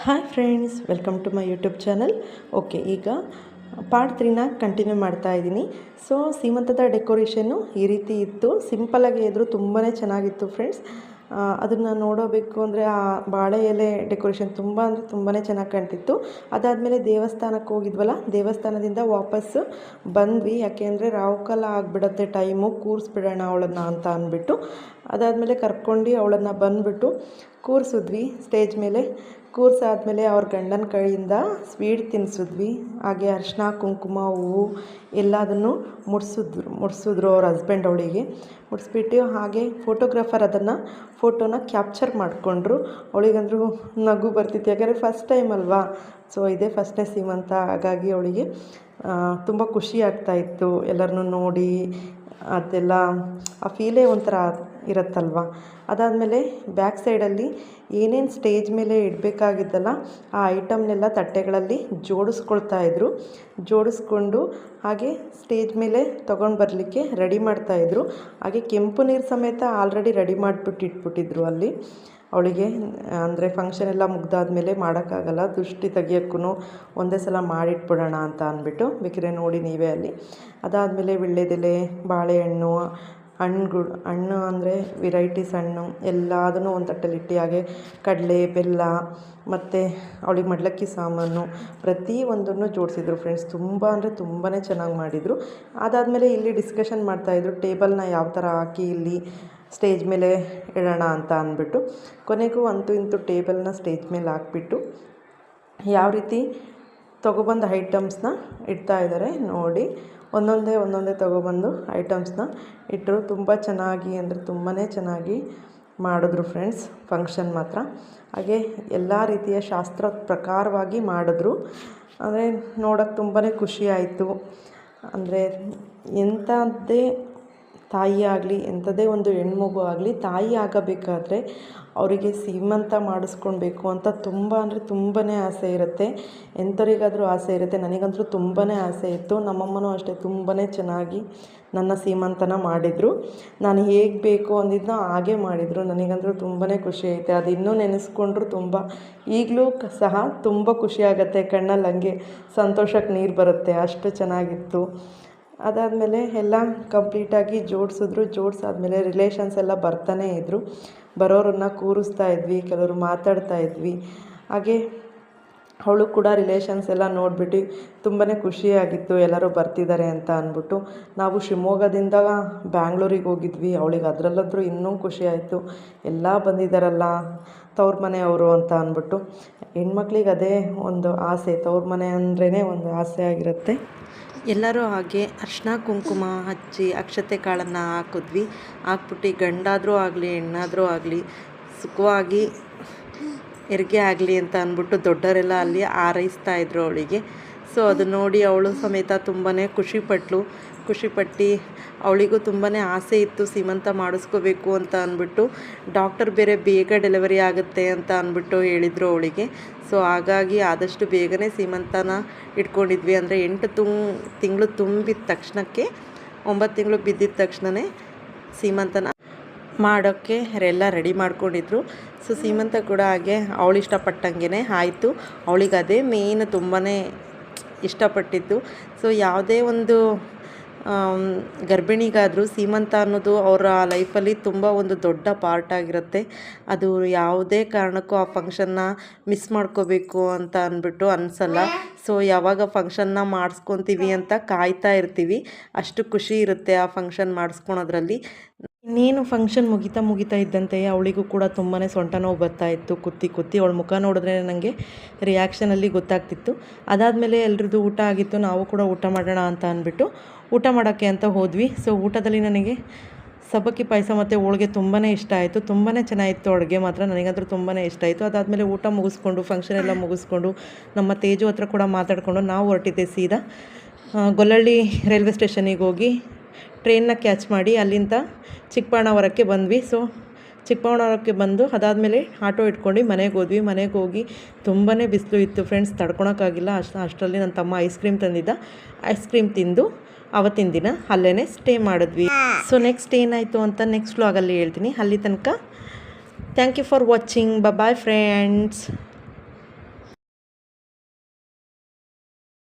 Hi friends, welcome to my YouTube channel. Okay, ಈಗ part 3ನ continue ಮಾಡ್ತಾ ಇದ್ದೀನಿ. ಸೊ ಸೀಮಂತದ ಡೆಕೋರೇಷನ್ನು ಈ ರೀತಿ ಇತ್ತು. ಸಿಂಪಲಾಗಿ ಇದ್ದರೂ ತುಂಬಾ ಚೆನ್ನಾಗಿತ್ತು ಫ್ರೆಂಡ್ಸ್. ಅದನ್ನು ನೋಡಬೇಕು ಅಂದರೆ ಆ ಬಾಳೆ ಎಲೆ ಡೆಕೋರೇಷನ್ ತುಂಬ ಅಂದರೆ ತುಂಬಾ ಚೆನ್ನಾಗಿ ಕಾಣ್ತಿತ್ತು. ಅದಾದಮೇಲೆ ದೇವಸ್ಥಾನಕ್ಕೆ ಹೋಗಿದ್ವಲ್ಲ, ದೇವಸ್ಥಾನದಿಂದ ವಾಪಸ್ಸು ಬಂದ್ವಿ. ಯಾಕೆಂದರೆ ರಾಹುಕಾಲ ಆಗಿಬಿಡತ್ತೆ, ಟೈಮು ಕೂರಿಸ್ಬಿಡೋಣ ಅವಳನ್ನು ಅಂತ ಅಂದ್ಬಿಟ್ಟು. ಅದಾದಮೇಲೆ ಕರ್ಕೊಂಡು ಅವಳನ್ನು ಬಂದುಬಿಟ್ಟು ಕೂರಿಸಿದ್ವಿ ಸ್ಟೇಜ್ ಮೇಲೆ. ಕೂರಿಸಾದ್ಮೇಲೆ ಅವ್ರ ಗಂಡನ ಕೈಯಿಂದ ಸ್ವೀಟ್ ತಿನ್ನಿಸಿದ್ವಿ. ಹಾಗೆ ಅರಿಶಿನ ಕುಂಕುಮ ಹೂವು ಎಲ್ಲದನ್ನು ಮುಡಿಸಿದ್ರು ಅವ್ರ ಹಸ್ಬೆಂಡ್ ಅವಳಿಗೆ. ಮುಡಿಸ್ಬಿಟ್ಟು ಹಾಗೆ ಫೋಟೋಗ್ರಾಫರ್ ಅದನ್ನು ಫೋಟೋನ ಕ್ಯಾಪ್ಚರ್ ಮಾಡಿಕೊಂಡ್ರು. ಅವಳಿಗಂದ್ರೂ ನಗು ಬರ್ತಿತ್ತು, ಯಾಕಂದರೆ ಫಸ್ಟ್ ಟೈಮ್ ಅಲ್ವಾ. ಸೊ ಇದೇ ಫಸ್ಟ್ನೇ ಸೀಮಂತ, ಹಾಗಾಗಿ ಅವಳಿಗೆ ತುಂಬ ಖುಷಿ ಆಗ್ತಾಯಿತ್ತು ಎಲ್ಲರನ್ನೂ ನೋಡಿ. ಅದೆಲ್ಲ ಆ ಫೀಲೇ ಒಂಥರ ಇರುತ್ತಲ್ವ. ಅದಾದಮೇಲೆ ಬ್ಯಾಕ್ ಸೈಡಲ್ಲಿ ಏನೇನು ಸ್ಟೇಜ್ ಮೇಲೆ ಇಡಬೇಕಾಗಿದ್ದಲ್ಲ ಆ ಐಟಮ್ನೆಲ್ಲ ತಟ್ಟೆಗಳಲ್ಲಿ ಜೋಡಿಸ್ಕೊಂಡು ಹಾಗೆ ಸ್ಟೇಜ್ ಮೇಲೆ ತೊಗೊಂಡು ಬರಲಿಕ್ಕೆ ರೆಡಿ ಮಾಡ್ತಾಯಿದ್ರು. ಹಾಗೆ ಕೆಂಪು ನೀರು ಸಮೇತ ಆಲ್ರೆಡಿ ರೆಡಿ ಮಾಡಿಬಿಟ್ಟು ಇಟ್ಬಿಟ್ಟಿದ್ರು ಅಲ್ಲಿ ಅವಳಿಗೆ. ಅಂದರೆ ಫಂಕ್ಷನ್ ಎಲ್ಲ ಮುಗ್ದಾದ್ಮೇಲೆ ಮಾಡೋಕ್ಕಾಗಲ್ಲ, ದೃಷ್ಟಿ ತೆಗಿಯೋಕ್ಕೂ ಒಂದೇ ಸಲ ಮಾಡಿಟ್ಬಿಡೋಣ ಅಂತ ಅಂದ್ಬಿಟ್ಟು. ಬೇಕಿದ್ರೆ ನೋಡಿ ನೀವೇ ಅಲ್ಲಿ. ಅದಾದಮೇಲೆ ವೀಳ್ಯದೆಲೆ, ಬಾಳೆಹಣ್ಣು, ಹಣ್ಣು ಅಂದರೆ ವೆರೈಟೀಸ್ ಹಣ್ಣು ಎಲ್ಲದನ್ನು ಒಂದು ತಟ್ಟೆಲಿ ಇಟ್ಟು, ಹಾಗೆ ಕಡಲೆ, ಬೆಲ್ಲ ಮತ್ತು ಅವಳಿಗೆ ಮಡ್ಲಕ್ಕಿ ಸಾಮಾನು ಪ್ರತಿಯೊಂದನ್ನು ಜೋಡಿಸಿದ್ರು ಫ್ರೆಂಡ್ಸ್. ತುಂಬ ಅಂದರೆ ತುಂಬಾ ಚೆನ್ನಾಗಿ ಮಾಡಿದರು. ಅದಾದಮೇಲೆ ಇಲ್ಲಿ ಡಿಸ್ಕಷನ್ ಮಾಡ್ತಾಯಿದ್ರು, ಟೇಬಲ್ನ ಯಾವ ಥರ ಹಾಕಿ ಇಲ್ಲಿ ಸ್ಟೇಜ್ ಮೇಲೆ ಇಡೋಣ ಅಂತ ಅಂದ್ಬಿಟ್ಟು. ಕೊನೆಗೂ ಅಂತೂ ಇಂತೂ ಟೇಬಲ್ನ ಸ್ಟೇಜ್ ಮೇಲೆ ಹಾಕ್ಬಿಟ್ಟು ಯಾವ ರೀತಿ ತೊಗೊಬಂದು ಐಟಮ್ಸ್ನ ಇಡ್ತಾಯಿದ್ದಾರೆ ನೋಡಿ. ಒಂದೊಂದೇ ತೊಗೊಬಂದು ಐಟಮ್ಸ್ನ ಇಟ್ಟರು. ತುಂಬ ಚೆನ್ನಾಗಿ ಅಂದರೆ ತುಂಬಾ ಚೆನ್ನಾಗಿ ಮಾಡಿದ್ರು ಫ್ರೆಂಡ್ಸ್ ಫಂಕ್ಷನ್ ಮಾತ್ರ. ಹಾಗೆ ಎಲ್ಲ ರೀತಿಯ ಶಾಸ್ತ್ರ ಪ್ರಕಾರವಾಗಿ ಮಾಡಿದ್ರು. ಅಂದರೆ ನೋಡೋಕ್ಕೆ ತುಂಬಾ ಖುಷಿ ಆಯಿತು. ಅಂದರೆ ಎಂಥದ್ದೇ ತಾಯಿ ಆಗಲಿ, ಎಂಥದೇ ಒಂದು ಹೆಣ್ಮಗು ಆಗಲಿ, ತಾಯಿ ಆಗಬೇಕಾದ್ರೆ ಅವರಿಗೆ ಸೀಮಂತ ಮಾಡಿಸ್ಕೊಳ್ಬೇಕು ಅಂತ ತುಂಬ ಅಂದರೆ ತುಂಬಾ ಆಸೆ ಇರುತ್ತೆ. ಎಂಥವರಿಗಾದರೂ ಆಸೆ ಇರುತ್ತೆ. ನನಗಂತೂ ತುಂಬಾ ಆಸೆ ಇತ್ತು. ನಮ್ಮಮ್ಮನೂ ಅಷ್ಟೇ ತುಂಬಾ ಚೆನ್ನಾಗಿ ನನ್ನ ಸೀಮಂತನ ಮಾಡಿದರು. ನಾನು ಹೇಗೆ ಬೇಕು ಅಂದಿದ್ದನ್ನ ಹಾಗೆ ಮಾಡಿದರು. ನನಗಂತೂ ತುಂಬಾ ಖುಷಿ ಐತೆ. ಅದು ಇನ್ನೂ ನೆನೆಸ್ಕೊಂಡ್ರು ಈಗಲೂ ಸಹ ತುಂಬ ಖುಷಿಯಾಗತ್ತೆ. ಕಣ್ಣಲ್ಲಿ ಹಂಗೆ ಸಂತೋಷಕ್ಕೆ ನೀರು ಬರುತ್ತೆ, ಅಷ್ಟು ಚೆನ್ನಾಗಿತ್ತು. ಅದಾದಮೇಲೆ ಎಲ್ಲ ಕಂಪ್ಲೀಟಾಗಿ ಜೋಡಿಸಾದ್ಮೇಲೆ ರಿಲೇಷನ್ಸ್ ಎಲ್ಲ ಬರ್ತಾನೇ ಇದ್ದರು. ಬರೋರನ್ನು ಕೂರಿಸ್ತಾ ಇದ್ವಿ, ಕೆಲವರು ಮಾತಾಡ್ತಾ ಇದ್ವಿ. ಹಾಗೆ ಅವಳು ಕೂಡ ರಿಲೇಷನ್ಸ್ ಎಲ್ಲ ನೋಡಿಬಿಟ್ಟು ತುಂಬಾ ಖುಷಿಯಾಗಿತ್ತು, ಎಲ್ಲರೂ ಬರ್ತಿದ್ದಾರೆ ಅಂತ ಅಂದ್ಬಿಟ್ಟು. ನಾವು ಶಿವಮೊಗ್ಗದಿಂದ ಬ್ಯಾಂಗ್ಳೂರಿಗೆ ಹೋಗಿದ್ವಿ. ಅವಳಿಗೆ ಅದರಲ್ಲಂತೂ ಇನ್ನೂ ಖುಷಿ ಆಯಿತು, ಎಲ್ಲ ಬಂದಿದ್ದಾರಲ್ಲ ತವ್ರ ಮನೆಯವರು ಅಂತ ಅಂದ್ಬಿಟ್ಟು. ಹೆಣ್ಮಕ್ಳಿಗೆ ಅದೇ ಒಂದು ಆಸೆ, ತವ್ರ ಮನೆ ಅಂದ್ರೇ ಒಂದು ಆಸೆ ಆಗಿರುತ್ತೆ. ಎಲ್ಲರೂ ಹಾಗೆ ಅರಿಶಿನ ಕುಂಕುಮ ಹಚ್ಚಿ ಅಕ್ಷತೆ ಕಾಳನ್ನು ಹಾಕ್ಬಿಟ್ಟು ಗಂಡಾದರೂ ಆಗಲಿ ಹೆಣ್ಣಾದರೂ ಆಗಲಿ ಸುಖವಾಗಿ ಹೆರಿಗೆ ಆಗಲಿ ಅಂತ ಅಂದ್ಬಿಟ್ಟು ದೊಡ್ಡವರೆಲ್ಲ ಅಲ್ಲಿ ಹಾರೈಸ್ತಾಯಿದ್ರು ಅವಳಿಗೆ. ಸೊ ಅದು ನೋಡಿ ಅವಳು ಸಮೇತ ತುಂಬಾ ಖುಷಿಪಟ್ಟು ಅವಳಿಗೂ ತುಂಬಾ ಆಸೆ ಇತ್ತು ಸೀಮಂತ ಮಾಡಿಸ್ಕೋಬೇಕು ಅಂತ ಅಂದ್ಬಿಟ್ಟು. ಡಾಕ್ಟರ್ ಬೇರೆ ಬೇಗ ಡೆಲಿವರಿ ಆಗುತ್ತೆ ಅಂತ ಅಂದ್ಬಿಟ್ಟು ಹೇಳಿದರು ಅವಳಿಗೆ. ಸೊ ಹಾಗಾಗಿ ಆದಷ್ಟು ಬೇಗನೆ ಸೀಮಂತನ ಇಟ್ಕೊಂಡಿದ್ವಿ. ಅಂದರೆ 8 ತಿಂಗಳು ತುಂಬಿದ ತಕ್ಷಣಕ್ಕೆ 9 ತಿಂಗಳು ಬಿದ್ದಿದ್ದ ತಕ್ಷಣವೇ ಸೀಮಂತನ ಮಾಡೋಕ್ಕೆ ಎಲ್ಲ ರೆಡಿ ಮಾಡ್ಕೊಂಡಿದ್ರು. ಸೊ ಸೀಮಂತ ಕೂಡ ಹಾಗೆ ಅವಳು ಇಷ್ಟಪಟ್ಟಂಗೆ ಆಯಿತು. ಅವಳಿಗೆ ಅದೇ ಮೇನ್ ತುಂಬಾ ಇಷ್ಟಪಟ್ಟಿದ್ದು. ಸೊ ಯಾವುದೇ ಒಂದು ಗರ್ಭಿಣಿಗಾದರೂ ಸೀಮಂತ ಅನ್ನೋದು ಅವರ ಲೈಫಲ್ಲಿ ತುಂಬ ಒಂದು ದೊಡ್ಡ ಪಾರ್ಟ್ ಆಗಿರುತ್ತೆ. ಅದು ಯಾವುದೇ ಕಾರಣಕ್ಕೂ ಆ ಫಂಕ್ಷನ್ನ ಮಿಸ್ ಮಾಡ್ಕೋಬೇಕು ಅಂತ ಅಂದ್ಬಿಟ್ಟು ಅನಿಸಲ್ಲ. ಸೊ ಯಾವಾಗ ಫಂಕ್ಷನ್ನ ಮಾಡಿಸ್ಕೊತೀವಿ ಅಂತ ಕಾಯ್ತಾ ಇರ್ತೀವಿ, ಅಷ್ಟು ಖುಷಿ ಇರುತ್ತೆ ಆ ಫಂಕ್ಷನ್ ಮಾಡಿಸ್ಕೊಳೋದ್ರಲ್ಲಿ. ಇನ್ನೇನು ಫಂಕ್ಷನ್ ಮುಗಿತಾ ಇದ್ದಂತೆ ಅವಳಿಗೂ ಕೂಡ ತುಂಬಾ ಸೊಂಟ ನೋವು ಬರ್ತಾಯಿತ್ತು. ಕುತ್ತಿ ಅವಳ ಮುಖ ನೋಡಿದ್ರೆ ನನಗೆ ರಿಯಾಕ್ಷನಲ್ಲಿ ಗೊತ್ತಾಗ್ತಿತ್ತು. ಅದಾದಮೇಲೆ ಎಲ್ರದ್ದು ಊಟ ಆಗಿತ್ತು. ನಾವು ಕೂಡ ಊಟ ಮಾಡೋಣ ಅಂತ ಅಂದ್ಬಿಟ್ಟು ಊಟ ಮಾಡೋಕ್ಕೆ ಅಂತ ಹೋದ್ವಿ. ಸೊ ಊಟದಲ್ಲಿ ನನಗೆ ಸಬ್ಬಕ್ಕಿ ಪಾಯಸ ಮತ್ತು ಹೋಳಿಗೆ ತುಂಬಾ ಇಷ್ಟ ಆಯಿತು. ತುಂಬಾ ಚೆನ್ನಾಗಿತ್ತು ಅಡುಗೆ ಮಾತ್ರ, ನನಗಂತೂ ತುಂಬಾ ಇಷ್ಟ ಆಯಿತು. ಅದಾದಮೇಲೆ ಊಟ ಮುಗಿಸ್ಕೊಂಡು ಫಂಕ್ಷನ್ ಎಲ್ಲ ಮುಗಿಸ್ಕೊಂಡು ನಮ್ಮ ತೇಜು ಹತ್ರ ಕೂಡ ಮಾತಾಡಿಕೊಂಡು ನಾವು ಹೊರಟಿದ್ದೆ ಸೀದಾ ಗೊಲ್ಲಳ್ಳಿ ರೈಲ್ವೆ ಸ್ಟೇಷನಿಗೆ ಹೋಗಿ ಟ್ರೈನ್ನ ಕ್ಯಾಚ್ ಮಾಡಿ ಅಲ್ಲಿಂದ ಚಿಕ್ಕಬಳ್ಳಾಪುರಕ್ಕೆ ಬಂದ್ವಿ. ಸೊ ಚಿಕ್ಕಬಳ್ಳಾಪುರಕ್ಕೆ ಬಂದು ಅದಾದಮೇಲೆ ಆಟೋ ಇಟ್ಕೊಂಡು ಮನೆಗೆ ಹೋಗಿ ತುಂಬಾ ಬಿಸಿಲು ಇತ್ತು ಫ್ರೆಂಡ್ಸ್, ತಡ್ಕೊಳಕ್ಕಾಗಿಲ್ಲ. ಅಷ್ಟರಲ್ಲಿ ನನ್ನ ತಮ್ಮ ಐಸ್ ಕ್ರೀಮ್ ತಿಂದು ಅವತ್ತಿನ ದಿನ ಅಲ್ಲೇ ಸ್ಟೇ ಮಾಡಿದ್ವಿ. ಸೊ ನೆಕ್ಸ್ಟ್ ಏನಾಯಿತು ಅಂತ ನೆಕ್ಸ್ಟ್ ವ್ಲಾಗಲ್ಲಿ ಹೇಳ್ತೀನಿ. ಅಲ್ಲಿ ತನಕ thank you for watching. Bye friends.